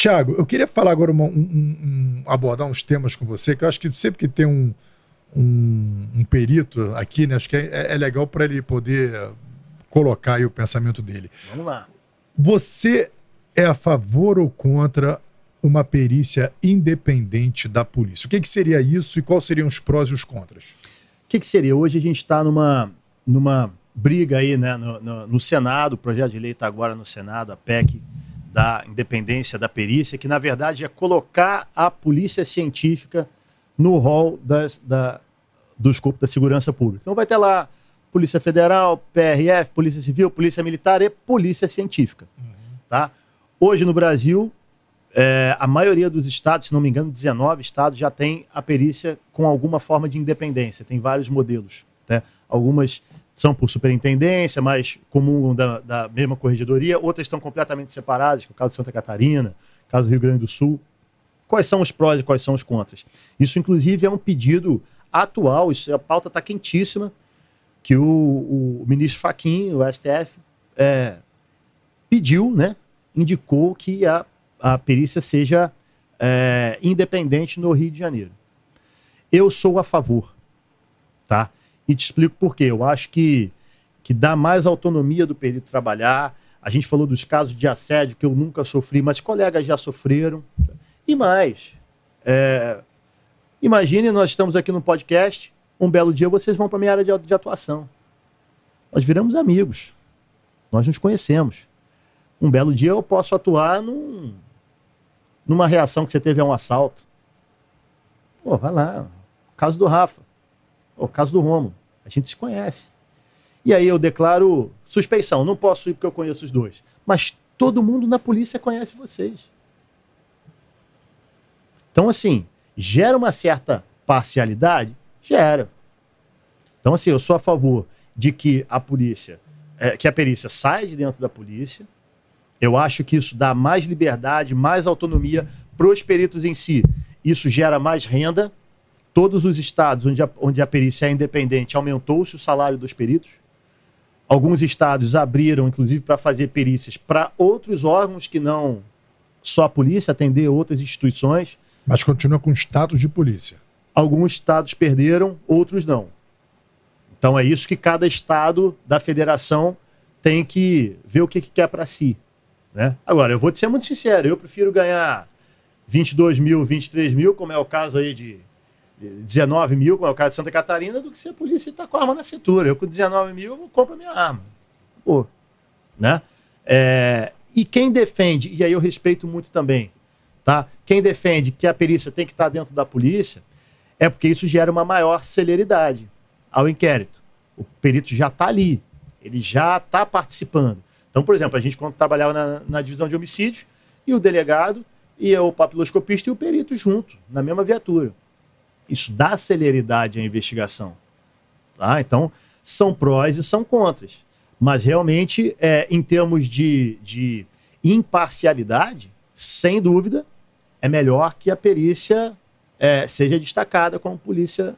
Tiago, eu queria falar agora, abordar uns temas com você, que eu acho que sempre que tem um perito aqui, né, acho que é legal para ele poder colocar aí o pensamento dele. Vamos lá. Você é a favor ou contra uma perícia independente da polícia? O que seria isso e quais seriam os prós e os contras? O que seria? Hoje a gente está numa briga aí, né, no Senado, o projeto de lei está agora no Senado, a PEC da independência da perícia, que na verdade é colocar a polícia científica no rol dos corpos da segurança pública. Então vai ter lá Polícia Federal, PRF, Polícia Civil, Polícia Militar e Polícia Científica. Tá? Hoje no Brasil, a maioria dos estados, se não me engano, 19 estados já tem a perícia com alguma forma de independência. Tem vários modelos. Né? Algumas são por superintendência, mais comum da mesma corregedoria. Outras estão completamente separadas, que é o caso de Santa Catarina, o caso do Rio Grande do Sul. Quais são os prós e quais são os contras? Isso, inclusive, é um pedido atual, a pauta está quentíssima, que o ministro Fachin, o STF, pediu, né, indicou que a perícia seja independente no Rio de Janeiro. Eu sou a favor, tá? E te explico por quê. Eu acho que dá mais autonomia do perito trabalhar. A gente falou dos casos de assédio que eu nunca sofri, mas colegas já sofreram. E mais, imagine, nós estamos aqui no podcast, um belo dia vocês vão para a minha área de atuação. Nós viramos amigos, nós nos conhecemos. Um belo dia eu posso atuar numa reação que você teve a um assalto. Pô, vai lá, o caso do Rafa, o caso do Rômulo, a gente se conhece. E aí eu declaro suspeição, não posso ir porque eu conheço os dois. Mas todo mundo na polícia conhece vocês. Então, assim, gera uma certa parcialidade? Gera. Então, assim, eu sou a favor de que a polícia, que a perícia saia de dentro da polícia. Eu acho que isso dá mais liberdade, mais autonomia para os peritos em si. Isso gera mais renda. Todos os estados onde a perícia é independente, aumentou-se o salário dos peritos. Alguns estados abriram, inclusive, para fazer perícias para outros órgãos que não só a polícia, atender outras instituições. Mas continua com status de polícia. Alguns estados perderam, outros não. Então é isso que cada estado da federação tem que ver o que quer para si. Né? Agora, eu vou te ser muito sincero, eu prefiro ganhar 22 mil, 23 mil, como é o caso aí de 19 mil, como é o caso de Santa Catarina, do que ser polícia e estar com a arma na cintura. Eu com 19 mil, eu compro a minha arma. Pô, né? E quem defende, e aí eu respeito muito também, tá? Quem defende que a perícia tem que estar dentro da polícia é porque isso gera uma maior celeridade ao inquérito. O perito já está ali, ele já está participando. Então, por exemplo, a gente quando trabalhava na divisão de homicídios, e o delegado, e o papiloscopista e o perito junto, na mesma viatura. Isso dá celeridade à investigação. Tá? Então, são prós e são contras. Mas, realmente, em termos de imparcialidade, sem dúvida, é melhor que a perícia seja destacada como polícia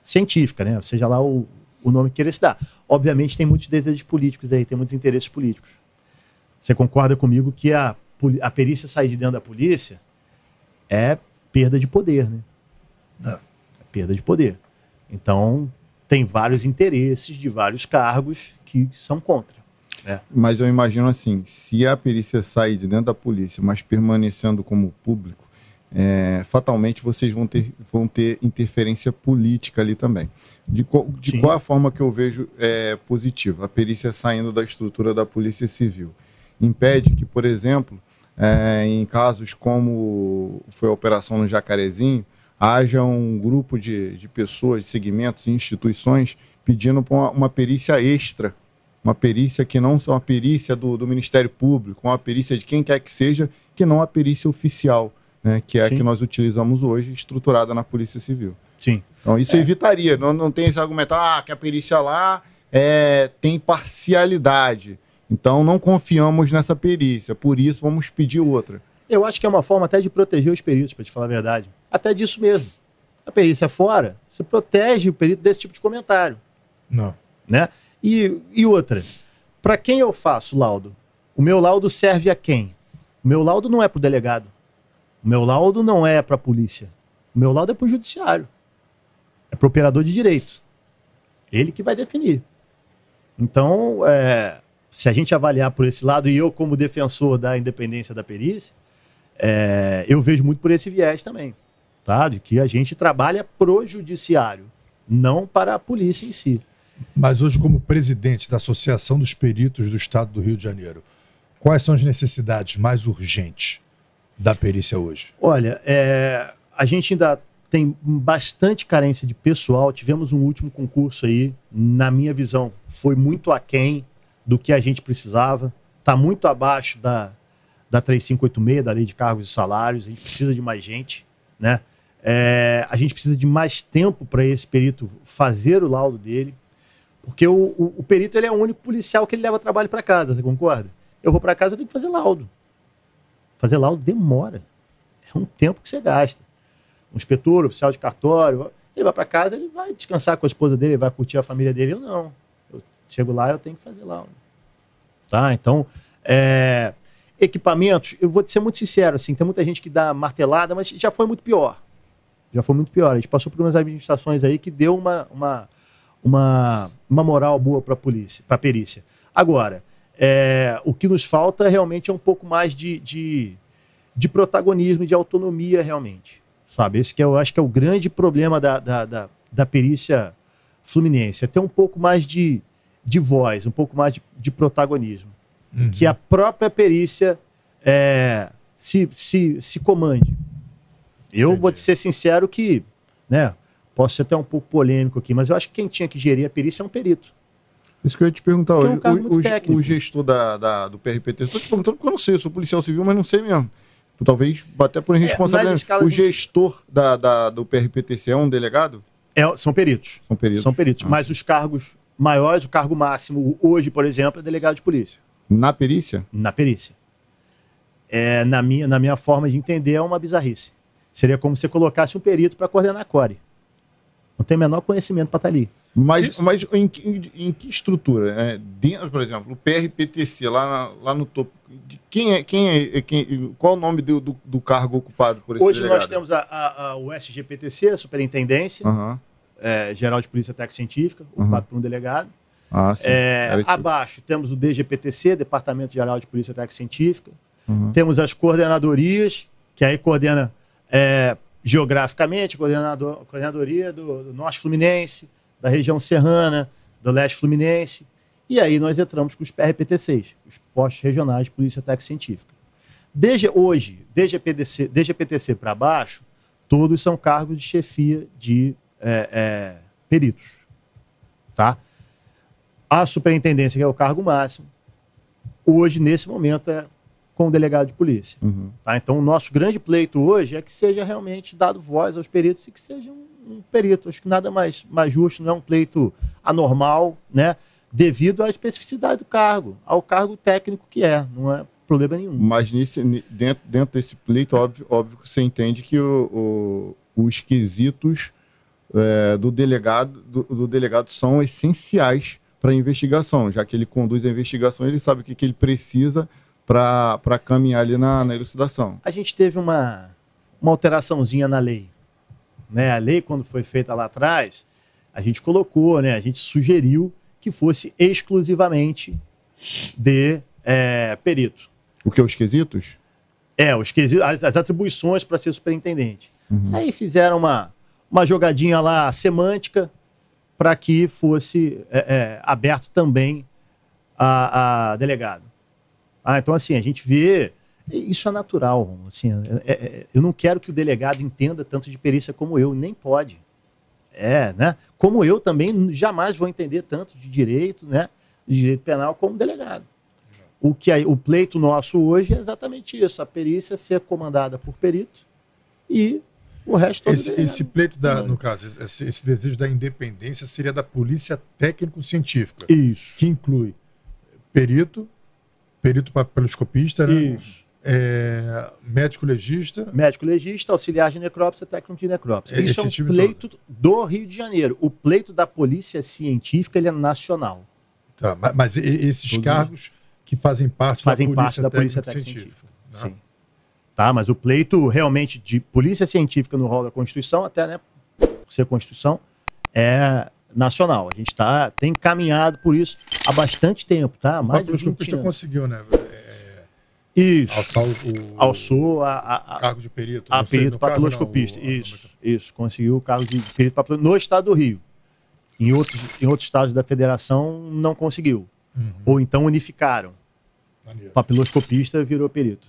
científica, né? Seja lá o nome que queira se dar. Obviamente, tem muitos desejos políticos aí, tem muitos interesses políticos. Você concorda comigo que a perícia sair de dentro da polícia é perda de poder, né? Não. É perda de poder. Então, tem vários interesses de vários cargos que são contra. Né? Mas eu imagino assim, se a perícia sair de dentro da polícia, mas permanecendo como público, fatalmente vocês vão ter interferência política ali também. De qual a forma que eu vejo positiva? A perícia saindo da estrutura da Polícia Civil. Impede que, por exemplo, em casos como foi a operação no Jacarezinho, haja um grupo de pessoas, de segmentos e instituições pedindo por uma perícia extra, uma perícia que não é uma perícia do Ministério Público, uma perícia de quem quer que seja, que não a perícia oficial, né, que é a que nós utilizamos hoje, estruturada na Polícia Civil. Sim. Então isso evitaria, não tem esse argumento, que a perícia lá tem parcialidade, então não confiamos nessa perícia, por isso vamos pedir outra. Eu acho que é uma forma até de proteger os peritos, para te falar a verdade. Até disso mesmo. A perícia fora, você protege o perito desse tipo de comentário. Não. Né? E outra, para quem eu faço laudo? O meu laudo serve a quem? O meu laudo não é para o delegado. O meu laudo não é para a polícia. O meu laudo é para o judiciário. É para o operador de direito. Ele que vai definir. Então, se a gente avaliar por esse lado, e eu como defensor da independência da perícia, eu vejo muito por esse viés também, tá? De que a gente trabalha pro judiciário, não para a polícia em si. Mas hoje, como presidente da Associação dos Peritos do Estado do Rio de Janeiro, quais são as necessidades mais urgentes da perícia hoje? Olha, a gente ainda tem bastante carência de pessoal. Tivemos um último concurso aí, na minha visão, foi muito aquém do que a gente precisava. Está muito abaixo da 3586, da Lei de Cargos e Salários. A gente precisa de mais gente, né? A gente precisa de mais tempo para esse perito fazer o laudo dele, porque o perito ele é o único policial que ele leva trabalho para casa, você concorda? Eu vou para casa, eu tenho que fazer laudo. Fazer laudo demora. É um tempo que você gasta. Um inspetor, oficial de cartório, ele vai para casa, ele vai descansar com a esposa dele, ele vai curtir a família dele. Eu não. Eu chego lá, eu tenho que fazer laudo. Tá? Então, equipamentos, eu vou te ser muito sincero, assim, tem muita gente que dá martelada, mas já foi muito pior. Já foi muito pior. A gente passou por umas administrações aí que deu uma moral boa para a polícia, para a perícia. Agora, o que nos falta realmente é um pouco mais de protagonismo, de autonomia realmente. Sabe? Esse que eu acho que é o grande problema da perícia fluminense. É ter um pouco mais de voz, um pouco mais de protagonismo. Uhum. Que a própria perícia se comande. Eu Entendi. Vou te ser sincero que, né, posso ser até um pouco polêmico aqui, mas eu acho que quem tinha que gerir a perícia é um perito. Isso que eu ia te perguntar hoje. O gestor do PRPT, estou te perguntando porque eu não sei, eu sou policial civil, mas não sei mesmo. Talvez até por irresponsabilidade. O gestor do PRPTC é um delegado? São peritos. São peritos. Ah, mas os cargos maiores, o cargo máximo hoje, por exemplo, é delegado de polícia. Na perícia? Na perícia. Na minha forma de entender, é uma bizarrice. Seria como se você colocasse um perito para coordenar a CORE. Não tem o menor conhecimento para estar ali. Mas em que estrutura? Dentro, por exemplo, o PRPTC, lá no topo, qual o nome do cargo ocupado por esse Hoje delegado? nós temos o SGPTC, a Superintendência Geral de Polícia Técnico-Científica, ocupado por um delegado. Sim. Abaixo temos o DGPTC, Departamento Geral de Polícia Técnico-Científica. Temos as coordenadorias, que aí coordena geograficamente, coordenadoria do Norte Fluminense, da região serrana, do Leste Fluminense. E aí nós entramos com os PRPTCs, os postos regionais de polícia técnico-científica. Desde hoje, DGPTC para baixo, todos são cargos de chefia de peritos. Tá? A superintendência, que é o cargo máximo, hoje, nesse momento, é com o delegado de polícia. Tá? Então, o nosso grande pleito hoje é que seja realmente dado voz aos peritos e que seja um perito. Acho que nada mais justo, não é um pleito anormal, né? Devido à especificidade do cargo, ao cargo técnico que não é problema nenhum. Mas dentro desse pleito, óbvio que você entende que os quesitos do delegado são essenciais para a investigação, já que ele conduz a investigação, ele sabe o que ele precisa para caminhar ali na elucidação. A gente teve uma alteraçãozinha na lei. Né? A lei, quando foi feita lá atrás, a gente colocou, né? A gente sugeriu que fosse exclusivamente de perito. O que? Os quesitos? Os quesitos, as atribuições para ser superintendente. Aí fizeram uma jogadinha lá semântica para que fosse aberto também a delegado. Então, assim, a gente vê... Isso é natural. Assim, eu não quero que o delegado entenda tanto de perícia como eu, nem pode. Né? Como eu também jamais vou entender tanto de direito, né? De direito penal como delegado. O pleito nosso hoje é exatamente isso. A perícia ser comandada por perito e o resto todo esse pleito, no caso, esse desejo da independência seria da polícia técnico-científica. Isso. Que inclui perito papiloscopista, né? Isso. Médico legista, auxiliar de necrópsia, técnico de necrópsia. Isso é um pleito do Rio de Janeiro. O pleito da polícia científica ele é nacional. Tá, mas esses cargos que fazem parte da polícia técnico-científica. Sim. Tá? Mas o pleito realmente de polícia científica no rol da Constituição, até, né, por ser Constituição, é nacional. A gente tem caminhado por isso há bastante tempo, tá? Mais de 20 anos. Conseguiu, né? Isso. Alçou a cargo de perito. A perito patologicopista. Isso. Conseguiu o cargo de perito patologicopista no estado do Rio. Em outros estados da federação não conseguiu. Ou então unificaram. O papiloscopista virou perito.